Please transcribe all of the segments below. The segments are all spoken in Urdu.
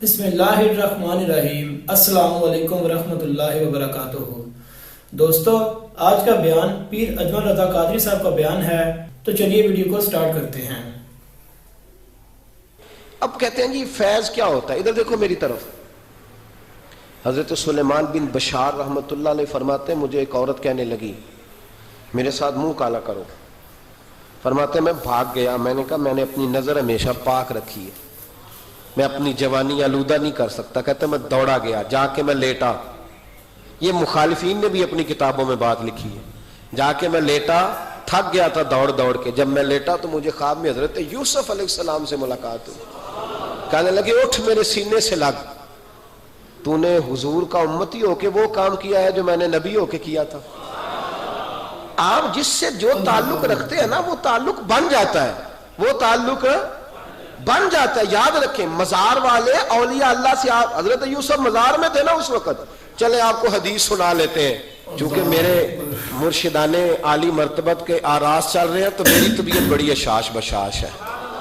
بسم اللہ الرحمن الرحیم۔ السلام علیکم ورحمۃ اللہ وبرکاتہ۔ دوستو، آج کا بیان پیر اجمل رضا قادری صاحب کا بیان ہے، تو چلیے ویڈیو کو سٹارٹ کرتے ہیں۔ اب کہتے ہیں جی فیض کیا ہوتا ہے؟ ادھر دیکھو میری طرف۔ حضرت سلیمان بن بشار رحمۃ اللہ علیہ فرماتے ہیں مجھے ایک عورت کہنے لگی میرے ساتھ منہ کالا کرو۔ فرماتے ہیں میں بھاگ گیا، میں نے کہا میں نے اپنی نظر ہمیشہ پاک رکھی ہے، میں اپنی جوانی آلودہ نہیں کر سکتا۔ کہتے ہیں میں دوڑا گیا، جا کے میں لیٹا۔ یہ مخالفین نے بھی اپنی کتابوں میں بات لکھی ہے۔ جا کے میں لیٹا، تھک گیا تھا دوڑ دوڑ کے۔ جب میں لیٹا تو مجھے خواب میں حضرت یوسف علیہ السلام سے ملاقات ہوئی۔ کہنے لگے اٹھ میرے سینے سے لگ، تو نے حضور کا امتی ہو کے وہ کام کیا ہے جو میں نے نبی ہو کے کیا تھا۔ آپ جس سے جو تعلق رکھتے ہیں نا وہ تعلق بن جاتا ہے، وہ تعلق بن جاتا ہے۔ یاد رکھیں مزار والے اولیاء اللہ سے، آپ حضرت یوسف مزار میں تھے نا اس وقت۔ چلے آپ کو حدیث سنا لیتے ہیں، چونکہ میرے مرشدان عالی مرتبت کے آراز چل رہے ہیں تو میری طبیعت بڑی اشاش بشاش ہے۔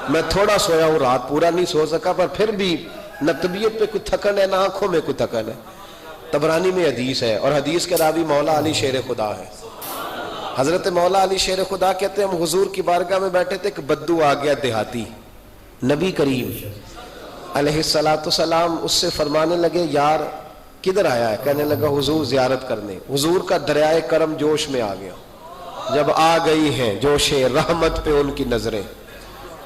میں تھوڑا سویا ہوں، رات پورا نہیں سو سکا، پر پھر بھی نہ طبیعت پہ کوئی تھکن ہے نہ آنکھوں میں کوئی تھکن ہے۔ طبرانی میں حدیث ہے اور حدیث کے راوی مولا علی شیر خدا ہے۔ حضرت مولا علی شیر خدا کہتے ہیں ہم حضور کی بارگاہ میں بیٹھے تھے، ایک بدو آ گیا دیہاتی، نبی کریم علیہ السلام اس سے فرمانے لگے یار کدھر آیا ہے؟ کہنے لگا حضور زیارت کرنے۔ حضور کا دریائے کرم جوش میں آ گیا۔ جب آ گئی ہیں جوش رحمت پہ ان کی نظریں،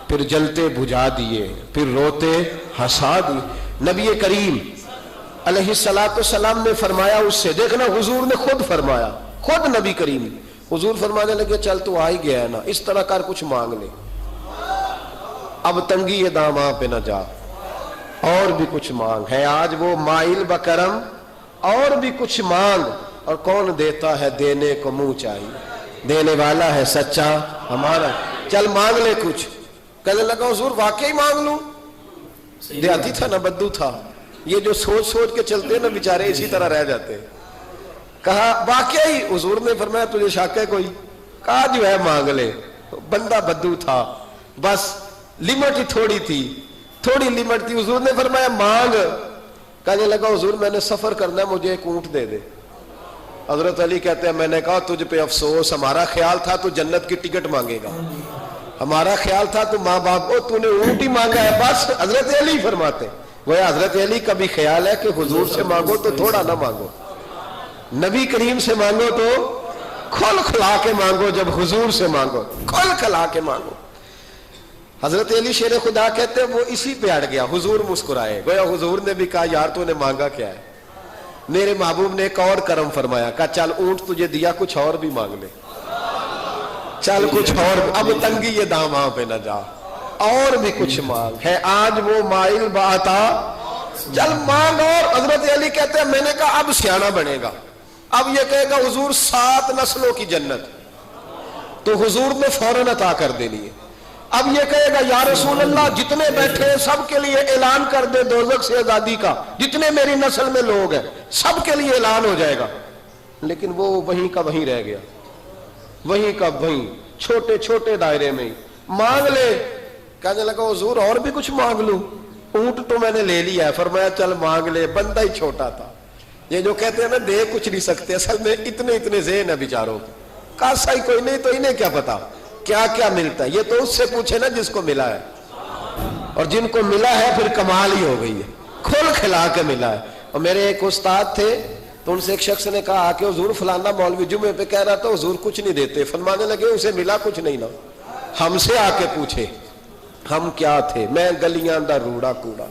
پھر جلتے بجھا دیے، پھر روتے ہنسا دیے۔ نبی کریم علیہ السلام نے فرمایا اس سے، دیکھنا حضور نے خود فرمایا، خود نبی کریم حضور فرمانے لگے چل تو آ ہی گیا ہے نا، اس طرح کر کچھ مانگ لے، اب تنگی یہ داماں پہ نہ جا، اور بھی کچھ مانگ ہے آج وہ مائل بکرم، اور بھی کچھ مانگ۔ اور کون دیتا ہے دینے کو منہ چاہیے، دینے والا ہے سچا ہمارا، چل مانگ لے کچھ۔ کہنے لگا حضور واقعی مانگ لوں؟ دیہاتی تھا نا، بدو تھا، یہ جو سوچ سوچ کے چلتے ہیں نا بیچارے اسی طرح رہ جاتے ہیں۔ کہا واقعی؟ حضور نے فرمایا تجھے شک ہے کوئی؟ کہا جو ہے مانگ لے۔ بندہ بدو تھا، بس لمٹ ہی تھوڑی تھی، تھوڑی لمٹ تھی۔ حضور نے فرمایا مانگ۔ کہنے لگا حضور میں نے سفر کرنا ہے، مجھے ایک اونٹ دے دے۔ حضرت علی کہتے ہیں میں نے کہا تجھ پہ افسوس، ہمارا خیال تھا تو جنت کی ٹکٹ مانگے گا، ہمارا خیال تھا تو ماں باپ کو، تو نے اونٹ ہی مانگا ہے بس۔ حضرت علی فرماتے وہ حضرت علی کا بھی خیال ہے کہ حضور سے مانگو تو تھوڑا نہ مانگو، نبی کریم سے مانگو تو کھل کھلا کے مانگو، جب حضور سے مانگو کھل کھلا کے مانگو۔ حضرت علی شیر خدا کہتے ہیں وہ اسی پہ اڑ گیا۔ حضور مسکرائے، گویا حضور نے بھی کہا یار تو نے مانگا کیا ہے؟ میرے محبوب نے ایک اور کرم فرمایا، کہا چل اونٹ تجھے دیا، کچھ اور بھی مانگ لے، چل کچھ اور، اب تنگی یہ داماں پہ نہ جا، اور بھی کچھ مانگ ہے آج وہ مائل باتا، چل مانگ۔ اور حضرت علی کہتے ہیں میں نے کہا اب سیانا بنے گا، اب یہ کہے گا حضور 7 نسلوں کی جنت، تو حضور نے فوراً عطا کر دینی ہے۔ اب یہ کہے گا یا رسول اللہ جتنے بیٹھے ہیں سب کے لیے اعلان کر دے دوزخ سے آزادی کا، جتنے میری نسل میں لوگ ہیں سب کے لیے اعلان ہو جائے گا۔ لیکن وہ وہیں کا وہیں رہ گیا، وہیں کا وہیں، چھوٹے چھوٹے دائرے میں ہی مانگ لے۔ کہنے لگا حضور اور بھی کچھ مانگ لوں؟ اونٹ تو میں نے لے لیا ہے۔ فرمایا چل مانگ لے، بندہ ہی چھوٹا تھا۔ یہ جو کہتے ہیں نا دے کچھ نہیں سکتے، اصل میں اتنے ذہن ہے بیچاروں کے، کاسا ہی کوئی نہیں تو انہیں کیا پتا کیا کیا ملتا ہے۔ یہ تو اس سے پوچھے نا جس کو ملا ہے، اور جن کو ملا ہے پھر کمال ہی ہو گئی ہے، کھل کھلا کے ملا ہے۔ اور میرے ایک استاد تھے تو ان سے ایک شخص نے کہا کہ حضور فلانا مولوی جمعے پہ کہہ رہا تھا حضور کچھ نہیں دیتے۔ فرمانے لگے اسے ملا کچھ نہیں نا، ہم سے آ کے پوچھے ہم کیا تھے، میں گلیاں دا روڑا کوڑا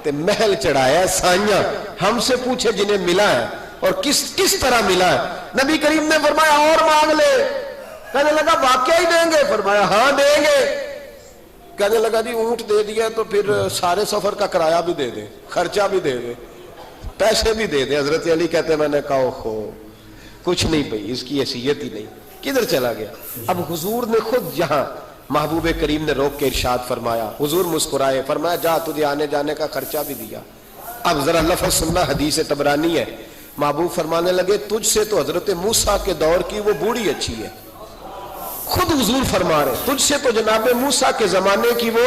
تے محل چڑھایا سائیاں، ہم سے پوچھے جنہیں ملا ہے اور کس طرح ملا ہے۔ نبی کریم نے فرمایا اور مانگ لے۔ کہنے لگا واقعی دیں گے؟ فرمایا ہاں دیں گے۔ کہنے لگا جی اونٹ دے دیا تو پھر سارے سفر کا کرایہ بھی دے دے، خرچہ بھی دے دے، پیسے بھی دے دے۔ حضرت علی کہتے ہیں میں نے کہا اوہو کچھ نہیں بھئی، اس کی حیثیت ہی نہیں، کدھر چلا گیا؟ اب حضور نے خود یہاں محبوب کریم نے روک کے ارشاد فرمایا، حضور مسکرائے، فرمایا جا تجھے آنے جانے کا خرچہ بھی دیا۔ اب ذرا لفظ سننا، حدیث طبرانی ہے۔ محبوب فرمانے لگے تجھ سے تو حضرت موسیٰ کے دور کی وہ بوڑھی اچھی ہے، خود حضور فرما رہے تجھ سے تو جناب موسیٰ کے زمانے کی وہ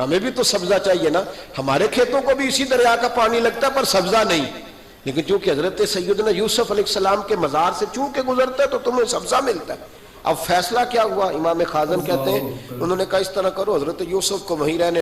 ہمیں بھی تو سبزہ چاہیے نا. ہمارے کھیتوں کو بھی اسی دریا کا پانی لگتا ہے پر سبزہ نہیں. لیکن چونکہ حضرت سیدنا یوسف علیہ السلام کے مزار سے چونکہ گزرتا ہے تو تمہیں سبزہ ملتا ہے. اب فیصلہ کیا ہوا؟ امام خازن کہتے ہیں انہوں نے کہا اس طرح کرو، حضرت یوسف کو وہیں رہنے